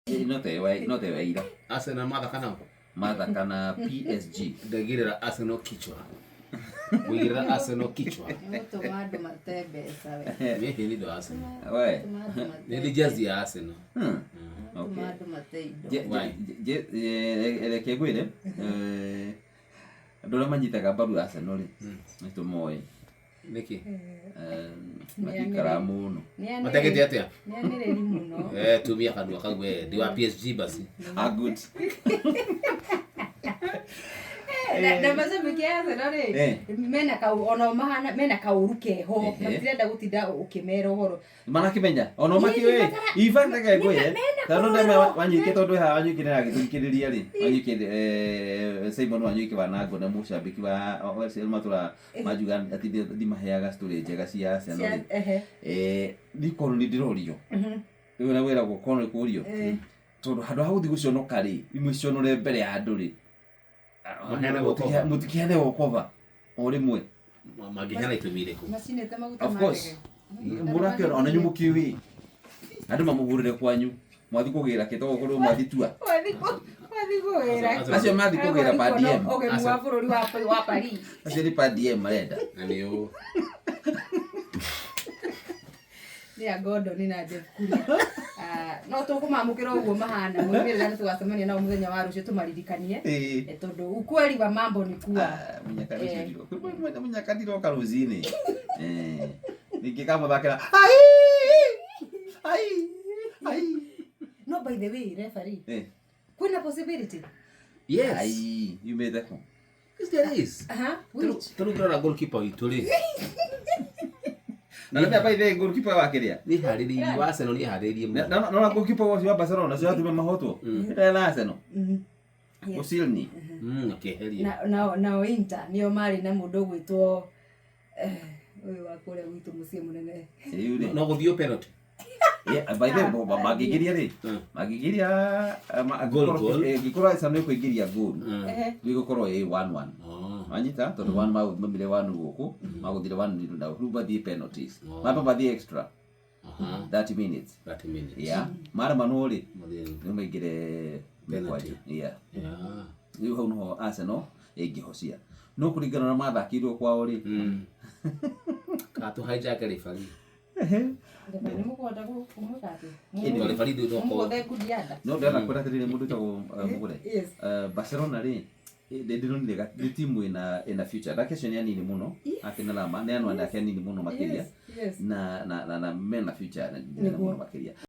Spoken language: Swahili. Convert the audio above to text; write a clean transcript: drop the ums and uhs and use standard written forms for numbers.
Note waira. Arsenal Madha kana PSG. Ndagirira Arsenal kichwa. Wigirira Arsenal kichwa. Mtu madu matebe sawa. Mimi ni do Arsenal. We. Ni jersey ya Arsenal. Okay. Madu mateido. Ele gwire. Ndora manyitaga mbaru Arsenal ri. Nito moe. Niki. Makikara muno. Mategete atia? Nianire muno. Tumia kadua kagwe ndi wa PSG basi. Good. Na maza mikiaza rore. Mena ka ono mahana mena ka uruke ho. Matirenda gutinda ukimera horo. Mana kimenya ono maki we. Ivan ndage goye. Tano ndeme wanyike tondu ha wanyike na githikiriria ri. Wanyike Simon wanyike wanango na mushabiki wa Arsenal matura majuga ati ndi maheaga story njega cia Arsenal. Ndikono ni ndirorio. Riu na wera gukono kurio. Tondu handu ha guthi gucionoka ri. Imwe cionore mbere ya andu ri. Mutikiane walkover orimwe magihana itumire ku machine tamaguta of course murake ona nyumukiwi andu mamugurire kwanyu mwathi kugira kitogo kuru mwathi tua mwathi kugira acio mathi kugira pa DM oge mwa bururi wa Paris acio ni pa DM marenda anio ya godo ni na dekuri no to kumamukira uguo mahana mwirira ni tugacemania na muthenya wa rucio tumaririkanie tondu ukweli wa mambo ni kuwa munyakandiro karuzini nikikamuthakira ai no by the way referee kuna possibility yes ai you made that one yes there is which turugora goalkeeper ituli na ndio by the goalkeeper wa Kenya ni hariri wa Arsenal ni hariri mu na goalkeeper wa Barcelona sio atume mahoto ila Arsenal Usilni okay heri na Inter nio mari na mundu gwitwo uyu wa kule witu mucie munene no guthio penalty by the magigiria ri magigiria gikora Arsenal kuingiria goal gikoro 1-1 anyita tondu 1 mabile 1 guku maguthire 1 ndio na ruba the penalties mapa the extra 30 minutes yeah mara manori ndio maigire penalty yeah ndio hau no Arsenal ingihocia no kuringana na mathakirwo kwao ri katu hijack referee Ndepende mukwenda kumukate. Ndio referee ndio mukothe kudianda. No ndana kwenda tiri mundu tago mugure. Barcelona ri ndiro ni timu ina future. Ndake cio ni anini muno. Akina lama ne anwa ndake anini muno makiria. Na mena future na muno makiria.